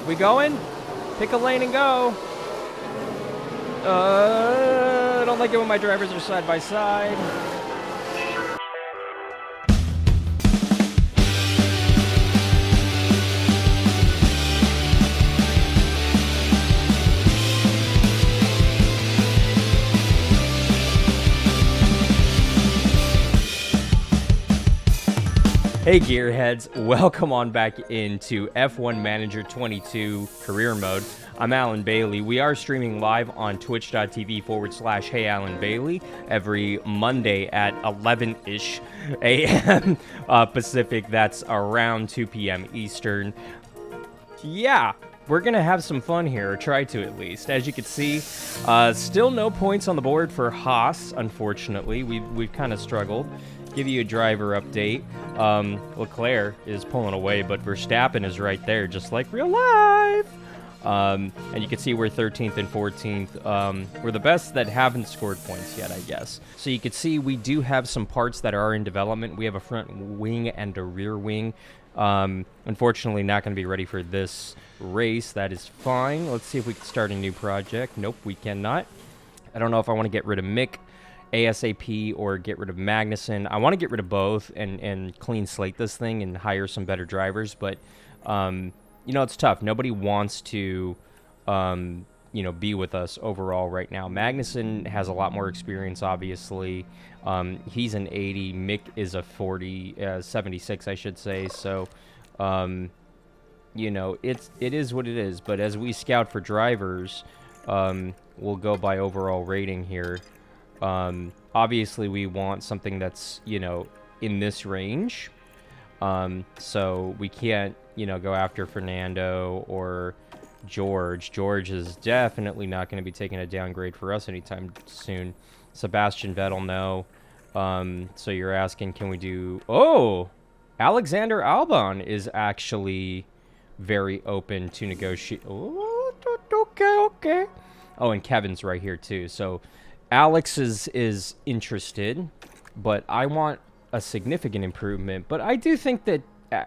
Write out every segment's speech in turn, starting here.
We going? Pick a lane and go. I don't like it when my drivers are side by side. Hey Gearheads, welcome on back into F1 Manager 22 career mode. I'm Alan Bailey. We are streaming live on twitch.tv/Hey Alan Bailey every Monday at 11-ish a.m. Pacific. That's around 2 p.m. Eastern. Yeah, we're going to have some fun here, or try to at least. As you can see, still no points on the board for Haas, unfortunately. We've kind of struggled. Give you a driver update. Leclerc is pulling away, but Verstappen is right there, just like real life. And you can see we're 13th and 14th. We're the best that haven't scored points yet, I guess. So you can see we do have some parts that are in development. We have a front wing and a rear wing. Unfortunately, not going to be ready for this race. That is fine. Let's see if we can start a new project. Nope, we cannot. I don't know if I want to get rid of Mick ASAP or get rid of Magnussen. I want to get rid of both and clean slate this thing and hire some better drivers, but you know, it's tough. Nobody wants to you know, be with us overall right now. Magnussen has a lot more experience, obviously. He's an 80. Mick is a 76, I should say. So you know, it is what it is, but as we scout for drivers, we'll go by overall rating here. Obviously we want something that's, you know, in this range. So we can't, you know, go after Fernando or George. George is definitely not going to be taking a downgrade for us anytime soon. Sebastian Vettel, no. So you're asking, can we do... Oh! Alexander Albon is actually very open to negotiate. Oh, okay. Oh, and Kevin's right here too. So Alex is interested, but I want a significant improvement. But I do think that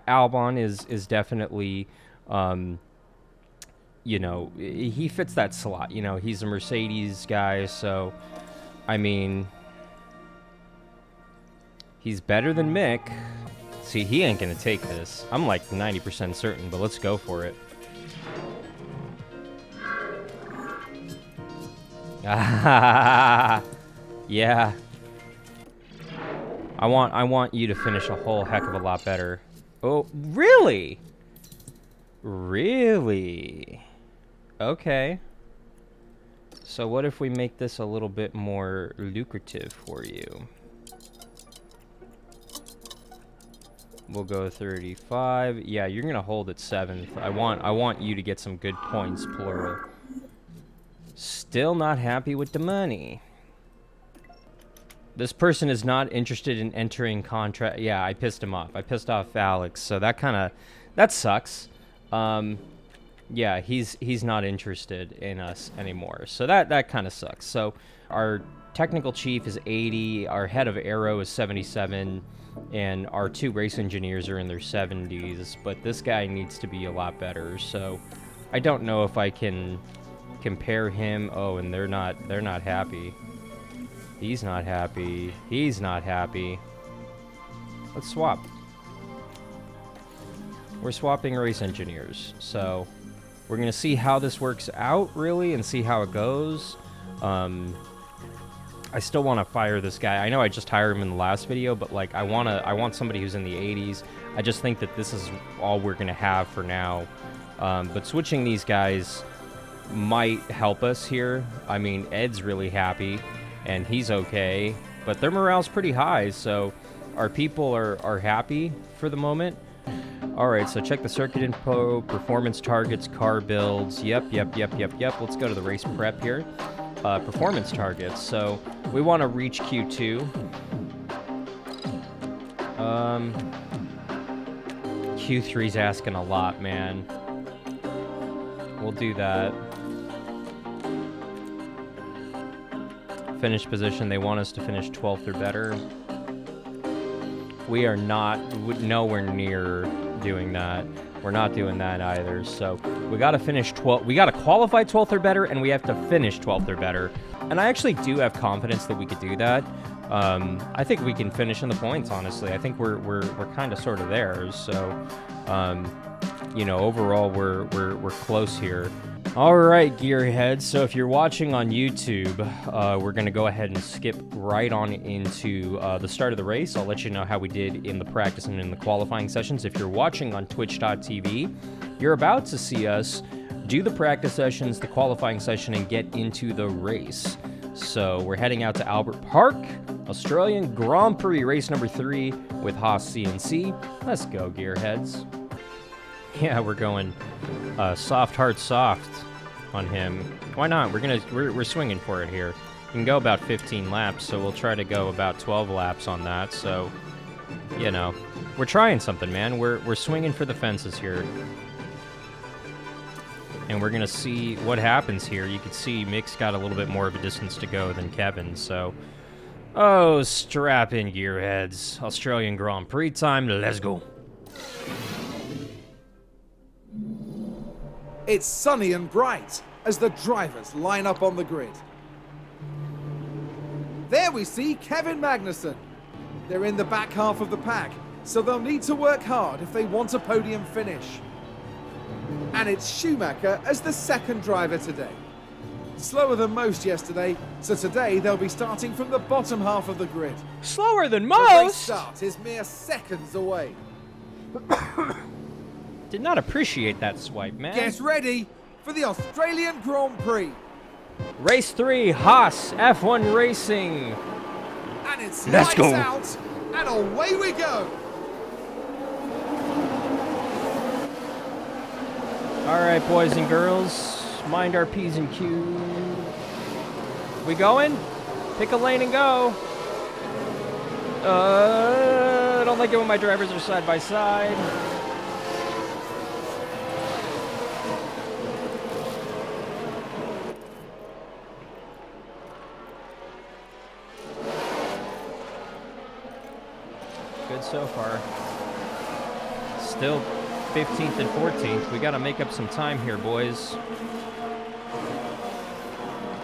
Albon is definitely, you know, he fits that slot. You know, he's a Mercedes guy, so, I mean, he's better than Mick. See, he ain't going to take this. I'm like 90% certain, but let's go for it. Yeah. I want you to finish a whole heck of a lot better. Oh, really? Really? Okay. So what if we make this a little bit more lucrative for you? We'll go 35. Yeah, you're gonna hold at 7th. I want you to get some good points, plural. Still not happy with the money. This person is not interested in entering contract. Yeah, I pissed him off. I pissed off Alex, so that sucks. Yeah, he's not interested in us anymore. So that kind of sucks. So our technical chief is 80, our head of aero is 77, and our 2 race engineers are in their 70s, but this guy needs to be a lot better. So I don't know if I can compare him. Oh, and they're not happy. He's not happy. He's not happy. Let's swap. We're swapping race engineers. So we're going to see how this works out, really, and see how it goes. I still want to fire this guy. I know I just hired him in the last video, but like I want somebody who's in the 80s. I just think that this is all we're going to have for now. But switching these guys might help us here. I mean, Ed's really happy, and he's okay, but their morale's pretty high, so our people are happy for the moment. Alright, so check the circuit info, performance targets, car builds. Yep. Let's go to the race prep here. Performance targets. So we want to reach Q2. Q3's asking a lot, man. We'll do that. Finish position, they want us to finish 12th or better. We are not nowhere near doing that. We're not doing that either. So we got to finish 12th. We got to qualify 12th or better, and we have to finish 12th or better. And I actually do have confidence that we could do that. I think we can finish in the points, honestly. I think we're kind of sort of there. So, you know, overall, we're close here. All right, gearheads. So if you're watching on YouTube, we're going to go ahead and skip right on into the start of the race. I'll let you know how we did in the practice and in the qualifying sessions. If you're watching on twitch.tv, you're about to see us do the practice sessions, the qualifying session, and get into the race. So we're heading out to Albert Park, Australian Grand Prix, race number 3 with Haas CNC. Let's go, gearheads. Yeah, we're going soft, hard, soft on him. Why not? We're swinging for it here. We can go about 15 laps, so we'll try to go about 12 laps on that. So, you know, we're trying something, man. We're swinging for the fences here. And we're going to see what happens here. You can see Mick's got a little bit more of a distance to go than Kevin, so... Oh, strap in, gearheads. Australian Grand Prix time, let's go. It's sunny and bright as the drivers line up on the grid. There we see Kevin Magnussen. They're in the back half of the pack, so they'll need to work hard if they want a podium finish. And it's Schumacher as the second driver today. Slower than most yesterday, so today they'll be starting from the bottom half of the grid. Slower than The most? race start is mere seconds away. Did not appreciate that swipe, man. Get ready for the Australian Grand Prix. Race 3, Haas F1 Racing. And it's Let's lights go. out, and away we go. All right, boys and girls, mind our P's and Q's. We going? Pick a lane and go. I don't like it when my drivers are side by side. Good so far. Still 15th and 14th. We got to make up some time here, boys.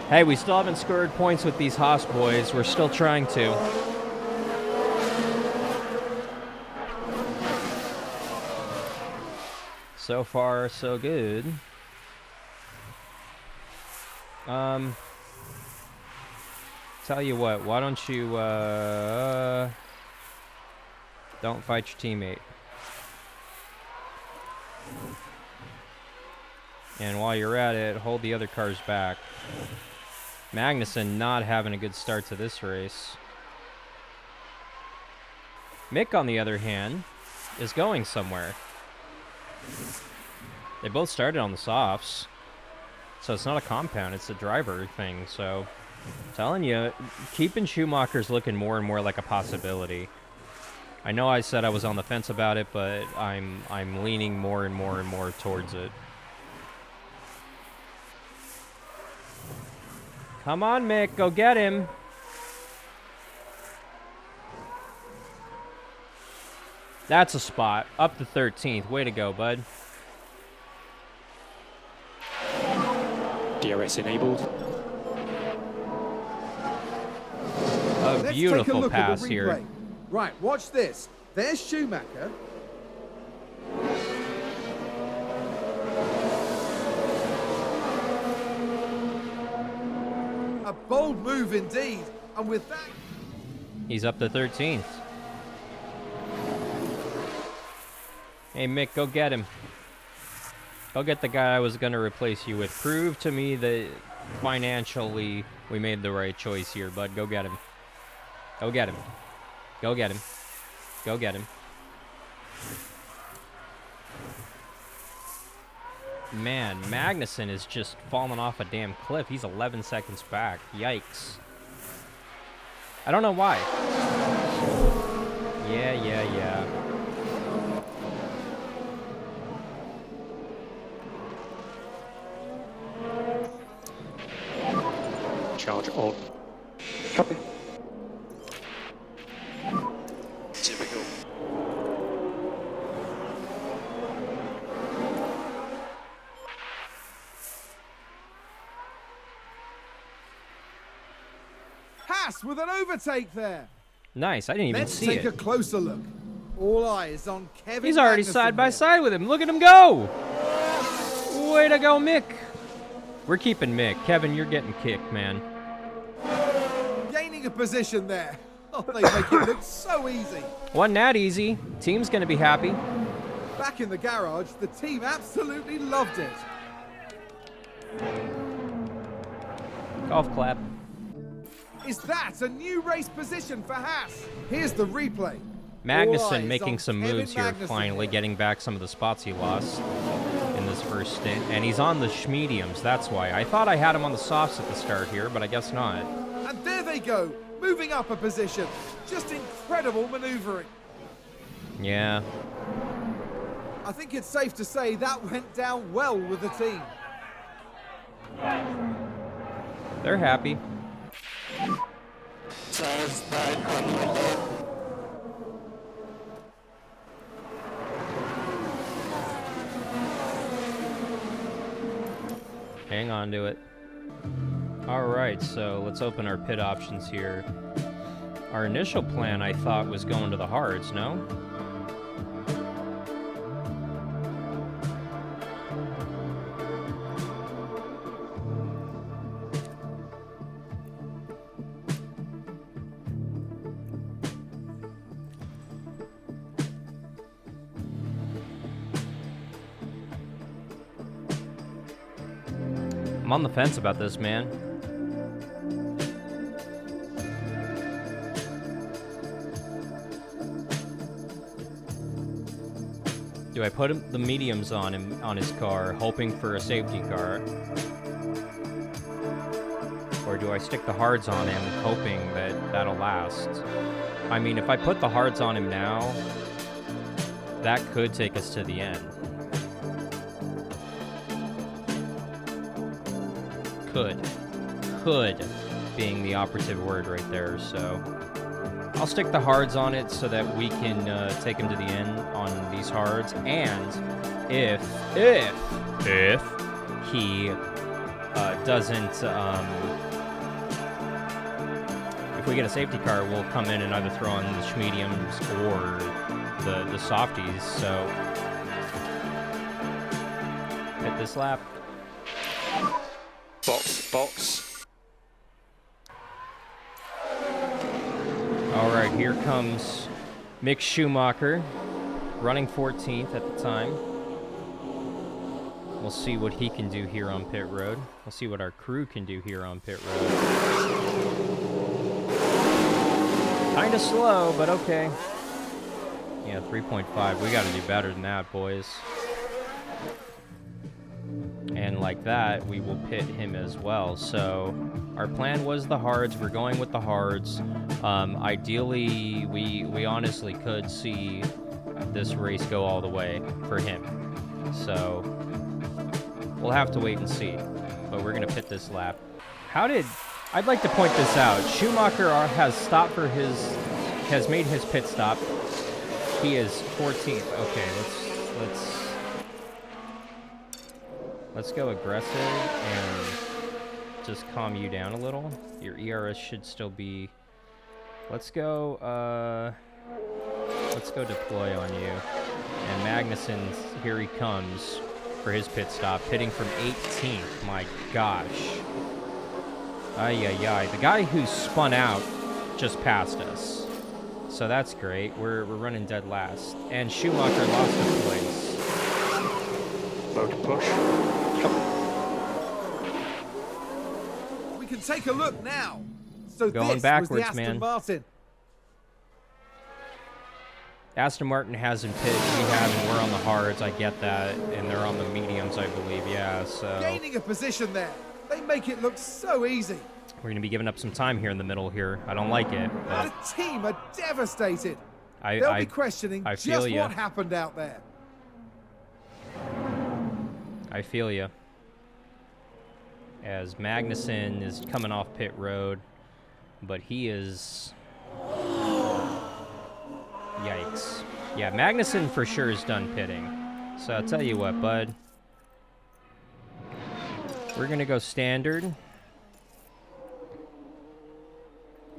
Hey, we still haven't scored points with these Haas boys. We're still trying to. So far, so good. Tell you what, why don't you, don't fight your teammate. And while you're at it, hold the other cars back. Magnussen not having a good start to this race. Mick, on the other hand, is going somewhere. They both started on the softs. So it's not a compound, it's a driver thing. So, I'm telling you, keeping Schumacher's looking more and more like a possibility. I know I said I was on the fence about it, but I'm leaning more and more and more towards it. Come on, Mick, go get him. That's a spot. Up to 13th. Way to go, bud. DRS enabled. A beautiful pass here. Right, watch this. There's Schumacher. A bold move indeed. And with that... He's up to 13th. Hey, Mick, go get him. Go get the guy I was going to replace you with. Prove to me that financially we made the right choice here, bud. Go get him. Go get him. Go get him. Go get him. Man, Magnussen is just falling off a damn cliff. He's 11 seconds back. Yikes. I don't know why. Yeah. Charge on. Copy. Typical. Haas with an overtake there. Nice. I didn't even Let's see take a it. closer look. All eyes on Kevin He's already Magnussen side by here. side with him. Look at him go. Way to go, Mick. We're keeping Mick. Kevin, you're getting kicked, man. Gaining a position there. Oh, they make it look so easy. Wasn't that easy. Team's going to be happy. Back in the garage, the team absolutely loved it. Golf clap. Is that a new race position for Haas? Here's the replay. All Magnussen eyes making on some Kevin moves here, Magnussen finally getting back some of the spots he lost in this first stint. And he's on the mediums, that's why. I thought I had him on the softs at the start here, but I guess not. And there they go, moving up a position. Just incredible maneuvering. Yeah. I think it's safe to say that went down well with the team. They're happy. Size 900. Hang on to it. All right, so let's open our pit options here. Our initial plan, I thought, was going to the hards, no? I'm on the fence about this, man. Do I put the mediums on him, on his car, hoping for a safety car? Or do I stick the hards on him, hoping that that'll last? I mean, if I put the hards on him now, that could take us to the end. Could being the operative word right there, so I'll stick the hards on it so that we can take him to the end on these hards, and if he doesn't if we get a safety car, we'll come in and either throw on the mediums or the softies, so hit this lap. Box. All right, here comes Mick Schumacher, running 14th at the time. We'll see what he can do here on pit road. We'll see what our crew can do here on pit road. Kind of slow, but okay. Yeah, 3.5. We got to do better than that, boys. And like that, we will pit him as well. So our plan was the hards. We're going with the hards. Ideally, we honestly could see this race go all the way for him. So we'll have to wait and see. But we're going to pit this lap. I'd like to point this out. Schumacher has stopped for has made his pit stop. He is 14th. Okay, let's go aggressive and just calm you down a little. Your ERS should still be. Let's go deploy on you. And Magnussen, here he comes for his pit stop, pitting from 18th. My gosh. Ay. The guy who spun out just passed us. So that's great. We're running dead last. And Schumacher lost a place. Motor push. We can take a look now. So Going this was backwards, the Aston man. Martin. Aston Martin hasn't pitted. We have, and we're on the hards. I get that. And they're on the mediums, I believe. Yeah, so Gaining a position there. They make it look so easy. we're going to be giving up some time here in the middle here. I don't like it, The but team are devastated. I They'll be questioning I feel just ya. what happened out there. feel you. As Magnussen is coming off pit road, but he is... Yikes. Yeah, Magnussen for sure is done pitting. So I'll tell you what, bud. We're going to go standard.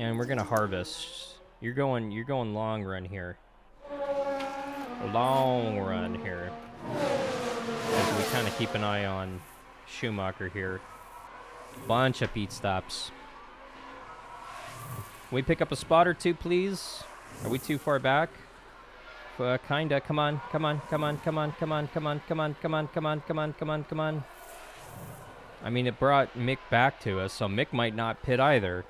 And we're gonna harvest. You're going long run here. Long run here. As we kind of keep an eye on Schumacher here. Bunch of pit stops. Can we pick up a spot or two, please? Are we too far back? Kinda. Come on. Come on. Come on. Come on. Come on. Come on. Come on. Come on. Come on. Come on. Come on. Come on. I mean, it brought Mick back to us, so Mick might not pit either.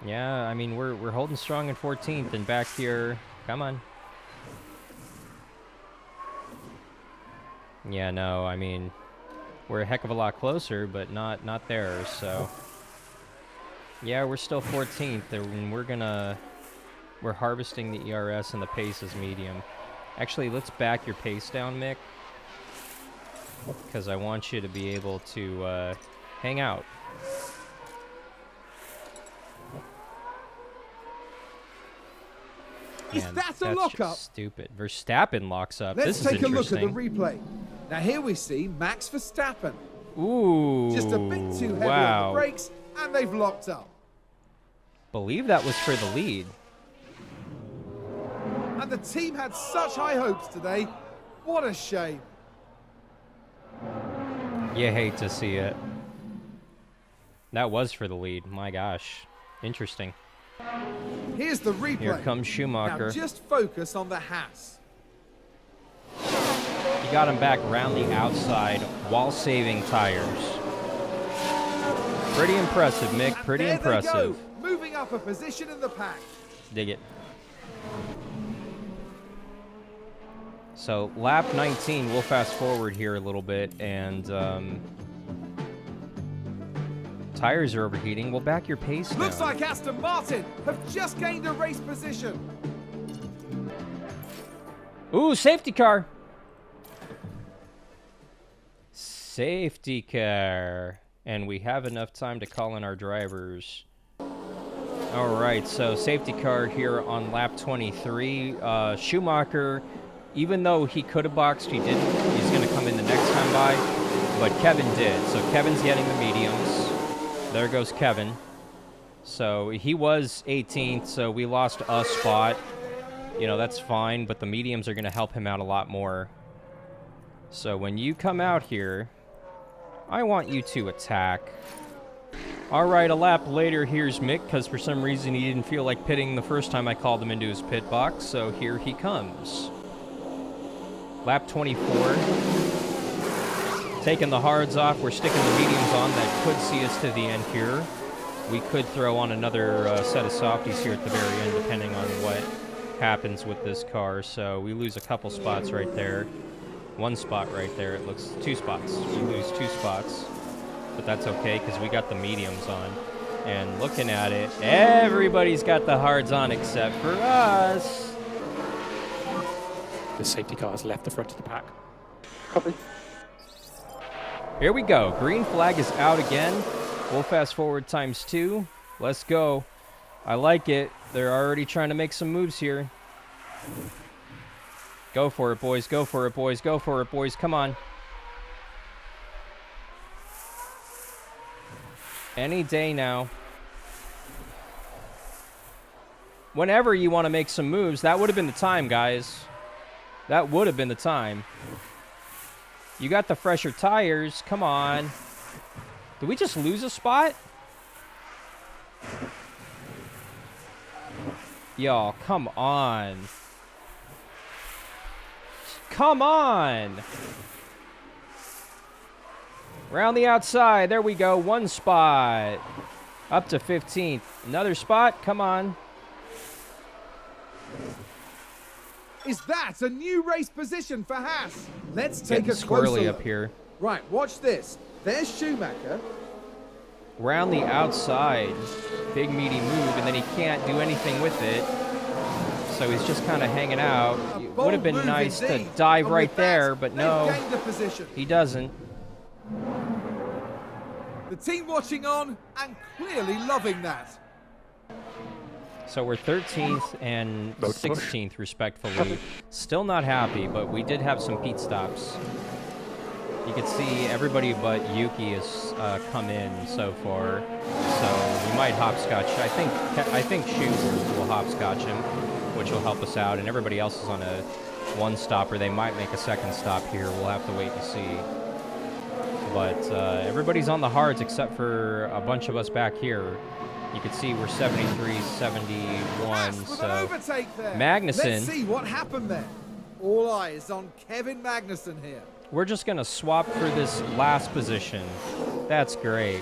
Yeah, I mean, we're holding strong in 14th and back here. Come on. Yeah, no, I mean, we're a heck of a lot closer, but not there, so. Yeah, we're still 14th, and we're harvesting the ERS and the pace is medium. Actually, let's back your pace down, Mick, because I want you to be able to hang out. Is Man, that a that's lockup? just stupid. Verstappen locks up. Let's This is take a look at the interesting. replay. Now here we see Max Verstappen. Ooh, Just a bit too heavy on wow. the brakes, and they've locked up. Believe that was for the lead. And the team had such high hopes today. What a shame. You hate to see it. That was for the lead. My gosh. Interesting. Here's the replay. Here comes Schumacher. Now just focus on the Haas. He got him back around the outside while saving tires. Pretty impressive, Mick. And Pretty there impressive. They go, moving up a position in the pack. Dig it. So, lap 19, we'll fast forward here a little bit, and tires are overheating. We'll back your pace down. Looks like Aston Martin have just gained a race position. Ooh, safety car. Safety car. And we have enough time to call in our drivers. All right, so safety car here on lap 23. Schumacher, even though he could have boxed, he didn't. He's going to come in the next time by. But Kevin did. So Kevin's getting the mediums. There goes Kevin. So he was 18th, so we lost a spot. You know, that's fine, but the mediums are going to help him out a lot more. So when you come out here, I want you to attack. All right, a lap later, here's Mick, because for some reason he didn't feel like pitting the first time I called him into his pit box, so here he comes. Lap 24. Taking the hards off, we're sticking the mediums on. That could see us to the end here. We could throw on another set of softies here at the very end, depending on what happens with this car. So we lose a couple spots right there. One spot right there. It looks 2 spots. We lose 2 spots. But that's okay, because we got the mediums on. And looking at it, everybody's got the hards on except for us. The safety car has left the front of the pack. Copy. Here we go. Green flag is out again. We'll fast forward ×2. Let's go. I like it. They're already trying to make some moves here. Go for it, boys. Go for it, boys. Go for it, boys. Come on. Any day now. Whenever you want to make some moves, that would have been the time, guys. That would have been the time. You got the fresher tires. Come on. Did we just lose a spot? Y'all, come on. Come on. Around the outside. There we go. 1 spot. Up to 15th. Another spot. Come on. Is that a new race position for Haas? Let's take Getting a closer squirrely look. up here. Right, watch this. There's Schumacher. Around the outside. Big meaty move, and then he can't do anything with it. So he's just kind of hanging out. A It bold would have been move nice indeed. to dive And right with that, there, but they've no, gained a position. he doesn't. The team watching on and clearly loving that. So we're 13th and Road push. 16th, respectfully. Still not happy, but we did have some pit stops. You can see everybody but Yuki has come in so far, so we might hopscotch. I think Shu will hopscotch him, which will help us out, and everybody else is on a one stop, or they might make a second stop here. We'll have to wait and see. But everybody's on the hards except for a bunch of us back here. You can see we're 73, 71. So Magnussen. Let's see what happened there. All eyes on Kevin Magnussen here. We're just gonna swap for this last position. That's great.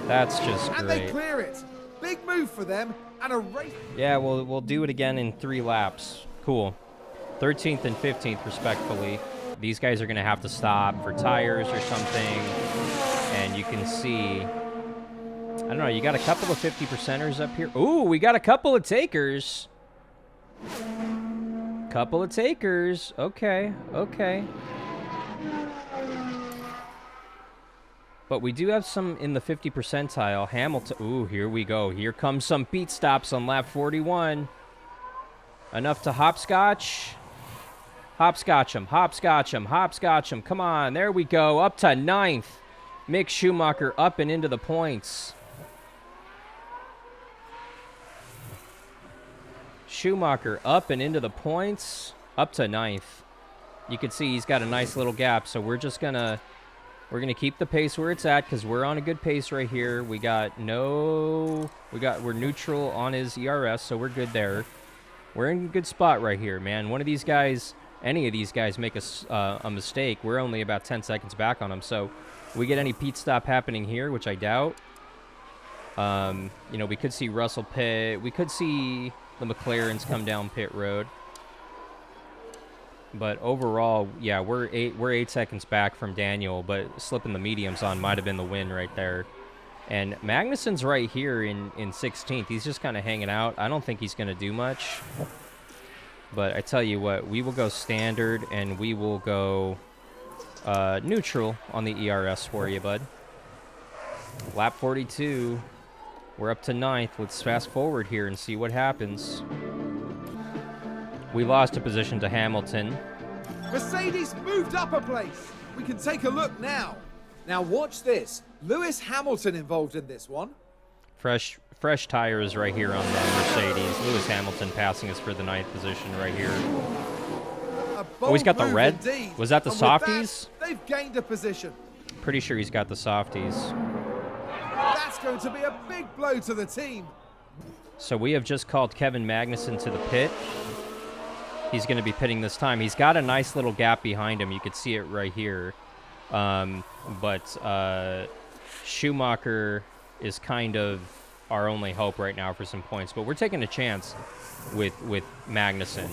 That's just great. And they clear it. Big move for them and a race. Yeah, we'll do it again in 3 laps. Cool. 13th and 15th, respectfully. These guys are going to have to stop for tires or something. And you can see, I don't know, you got a couple of 50%ers up here. Ooh, we got a couple of takers. Couple of takers. Okay, okay. But we do have some in the 50 percentile. Hamilton. Ooh, here we go. Here comes some pit stops on lap 41. Enough to hopscotch. Hopscotch him, hopscotch him, hopscotch him. Come on, there we go. Up to 9th. Mick Schumacher up and into the points. Schumacher up and into the points. Up to 9th. You can see he's got a nice little gap, so we're just gonna keep the pace where it's at because we're on a good pace right here. We're neutral on his ERS, so we're good there. We're in a good spot right here, man. One of these guys, any of these guys make a mistake, we're only about 10 seconds back on them. So we get any pit stop happening here, which I doubt. You know, we could see Russell pit. We could see the McLarens come down pit road. But overall, yeah, we're 8 seconds back from Daniel, but slipping the mediums on might have been the win right there. And Magnussen's right here in 16th. He's just kind of hanging out. I don't think he's going to do much. But I tell you what, we will go standard, and we will go neutral on the ERS for you, bud. Lap 42. We're up to 9th. Let's fast forward here and see what happens. We lost a position to Hamilton. Mercedes moved up a place. We can take a look now. Now watch this. Lewis Hamilton involved in this one. Fresh tires right here on the Mercedes. Lewis Hamilton passing us for the 9th position right here. Oh, he's got the red? Indeed. Was that the softies? That, they've gained a position. Pretty sure he's got the softies. That's going to be a big blow to the team. So we have just called Kevin Magnussen to the pit. He's going to be pitting this time. He's got a nice little gap behind him. You could see it right here. But Schumacher is kind of our only hope right now for some points. But we're taking a chance with Magnussen.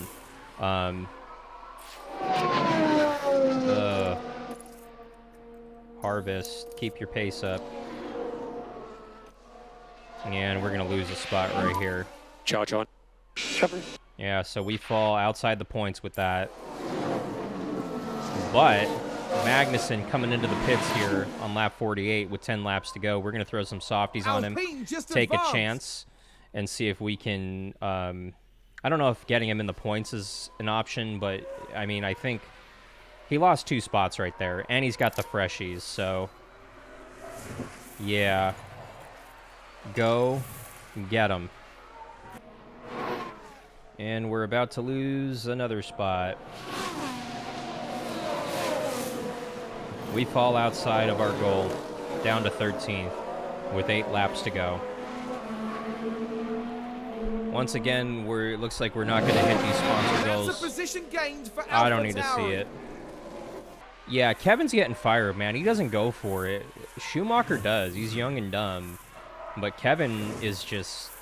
Harvest, keep your pace up. And we're going to lose a spot right here. Charge on. Yeah, so we fall outside the points with that. But Magnussen coming into the pits here on lap 48 with 10 laps to go. We're going to throw some softies on him, take a chance, and see if we can... I don't know if getting him in the points is an option, but, I mean, I think he lost 2 spots right there, and he's got the freshies, so... Yeah. Go get him. And we're about to lose another spot. We fall outside of our goal, down to 13th, with 8 laps to go. Once again, it looks like we're not going to hit these sponsor goals. That's a position gained for I don't need to see it. Yeah, Kevin's getting fired, man. He doesn't go for it. Schumacher does. He's young and dumb. But Kevin is just...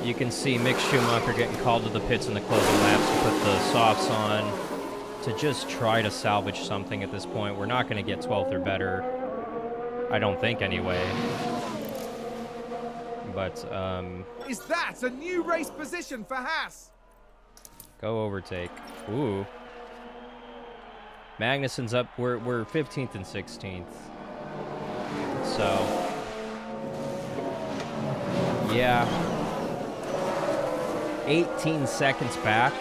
You can see Mick Schumacher getting called to the pits in the closing laps to put the softs on to just try to salvage something at this point. We're not going to get 12th or better. I don't think, anyway. But, Is that a new race position for Haas? Go overtake. Ooh. Magnussen's up. We're 15th and 16th. So... Yeah. 18 seconds back.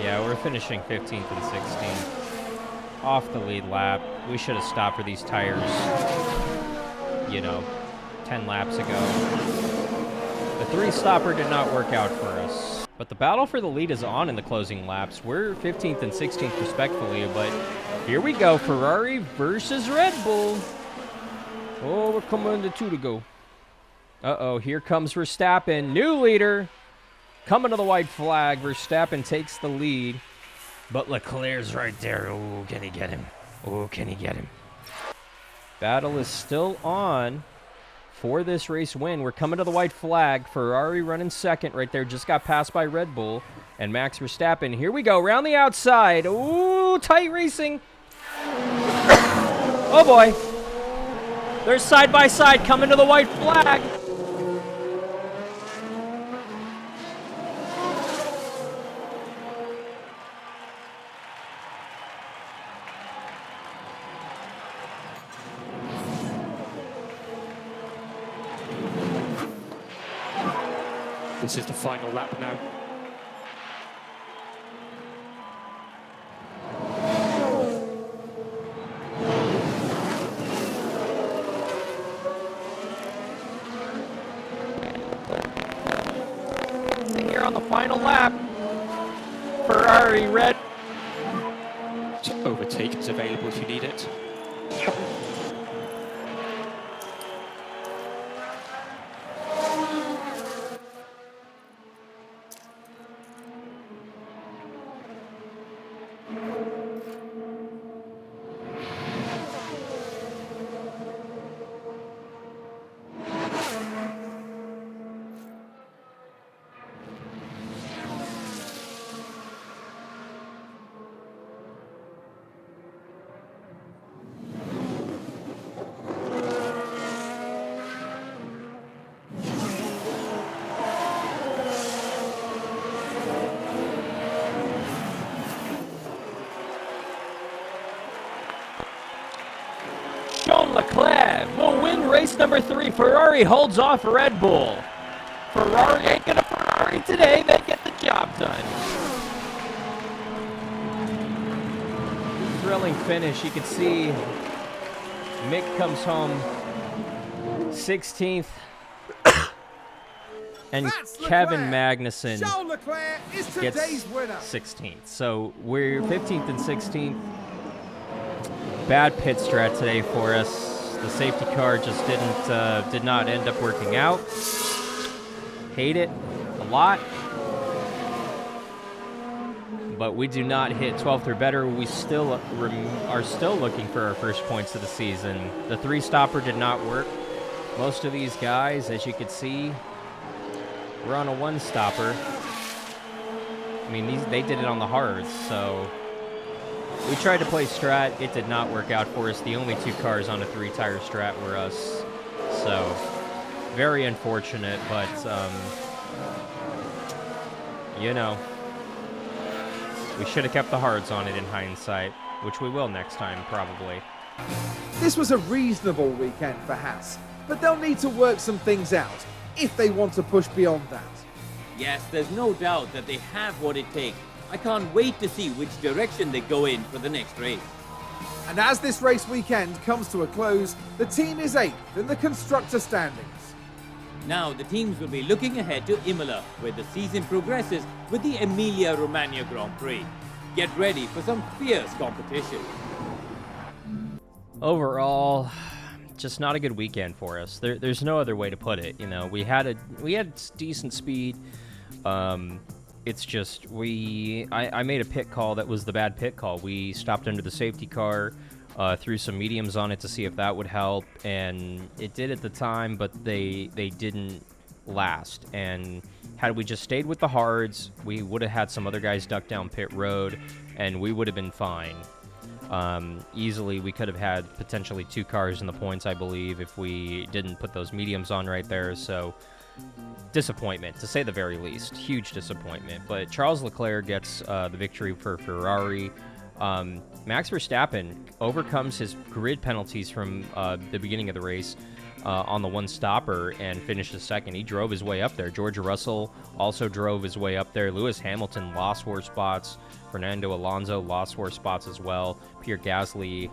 Yeah, we're finishing 15th and 16th. Off the lead lap. We should have stopped for these tires, 10 laps ago. The 3-stopper did not work out for us. But the battle for the lead is on in the closing laps. We're 15th and 16th respectively, but here we go. Ferrari versus Red Bull. Oh, we're coming to 2 to go. Uh-oh, here comes Verstappen. New leader. Coming to the white flag. Verstappen takes the lead. But Leclerc's right there. Oh, can he get him? Oh, can he get him? Battle is still on for this race win. We're coming to the white flag. Ferrari running second right there. Just got passed by Red Bull. And Max Verstappen. Here we go. Round the outside. Ooh, tight racing. Oh, boy. They're side by side coming to the white flag. This is the final lap now. Here on the final lap. Ferrari red. Overtake is available if you need it. Charles Leclerc will win race number 3. Ferrari holds off Red Bull. Ferrari ain't gonna Ferrari today. They get the job done. Thrilling finish. You can see Mick comes home 16th. And That's Kevin Leclerc. Magnussen Charles Leclerc is gets today's winner. 16th. So we're 15th and 16th. Bad pit strat today for us. The safety car just did not end up working out. Hate it a lot. But we do not hit 12th or better. We still are still looking for our first points of the season. The 3-stopper did not work. Most of these guys, as you can see, were on a 1-stopper. I mean, they did it on the hards, so we tried to play strat. It did not work out for us. The only 2 cars on a 3-tire strat were us. So, very unfortunate, but, we should have kept the hards on it in hindsight, which we will next time, probably. This was a reasonable weekend for Haas, but they'll need to work some things out if they want to push beyond that. Yes, there's no doubt that they have what it takes. I can't wait to see which direction they go in for the next race. And as this race weekend comes to a close, the team is 8th in the constructor standings. Now the teams will be looking ahead to Imola, where the season progresses with the Emilia-Romagna Grand Prix. Get ready for some fierce competition. Overall, just not a good weekend for us. There's no other way to put it. We had decent speed. It's just I made a pit call that was the bad pit call. We stopped under the safety car, threw some mediums on it to see if that would help, and it did at the time, but they didn't last. And had we just stayed with the hards, we would have had some other guys duck down pit road, and we would have been fine. Easily, we could have had potentially 2 cars in the points, I believe, if we didn't put those mediums on right there. So, disappointment, to say the very least. Huge disappointment. But Charles Leclerc gets the victory for Ferrari. Max Verstappen overcomes his grid penalties from the beginning of the race. on the one stopper and finished the second. He drove his way up there. George Russell also drove his way up there. Lewis Hamilton lost 4 spots. Fernando Alonso lost 4 spots as well. Pierre Gasly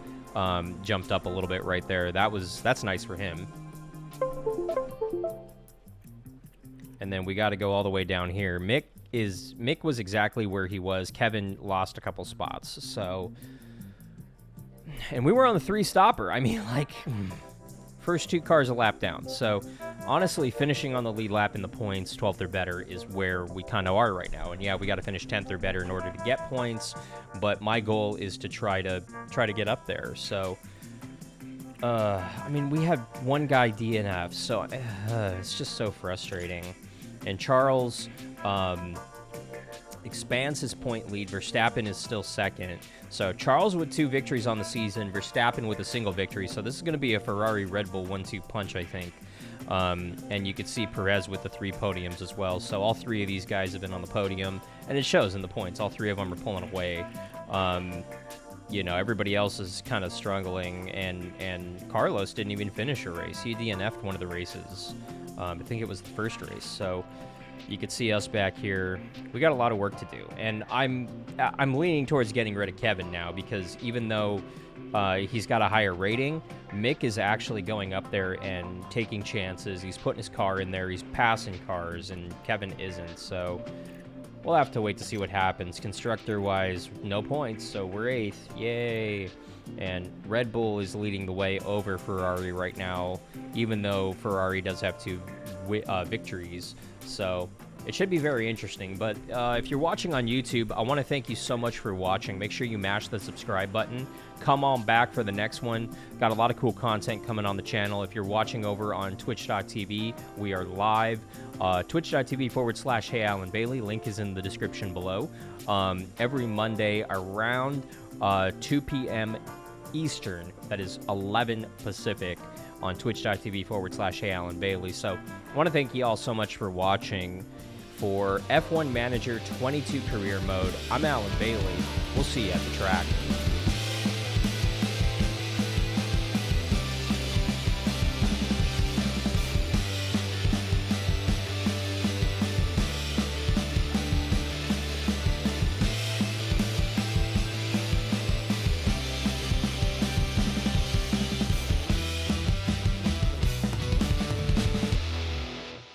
jumped up a little bit right there. That's nice for him. And then we got to go all the way down here. Mick was exactly where he was. Kevin lost a couple spots. So, and we were on the 3 stopper. I mean, like, first 2 cars a lap down. So, honestly, finishing on the lead lap in the points, 12th or better, is where we kind of are right now. And yeah, we got to finish 10th or better in order to get points. But my goal is to try to get up there. So, I mean, we had one guy DNF, so it's just so frustrating. And Charles expands his point lead. Verstappen is still second. So Charles with 2 victories on the season, Verstappen with a single victory. So this is going to be a Ferrari Red Bull 1-2 punch, I think. And you could see Perez with the 3 podiums as well. So all 3 of these guys have been on the podium, and it shows in the points. All 3 of them are pulling away. You know, everybody else is kind of struggling, and Carlos didn't even finish a race. He DNF'd one of the races. I think it was the first race. So you could see us back here. We got a lot of work to do, and I'm leaning towards getting rid of Kevin now, because even though he's got a higher rating, Mick is actually going up there and taking chances. He's putting his car in there. He's passing cars, and Kevin isn't. So we'll have to wait to see what happens. Constructor-wise, no points, so we're 8th. Yay! And Red Bull is leading the way over Ferrari right now, even though Ferrari does have 2 victories. So it should be very interesting. But if you're watching on YouTube, I want to thank you so much for watching. Make sure you mash the subscribe button. Come on back for the next one. Got a lot of cool content coming on the channel. If you're watching over on twitch.tv, we are live. Twitch.tv/Hey Alan Bailey. Link is in the description below. Every Monday around 2 p.m. Eastern, that is 11 Pacific, on twitch.tv/Hey Alan Bailey. So I want to thank you all so much for watching. For F1 Manager 22 Career Mode, I'm Alan Bailey. We'll see you at the track.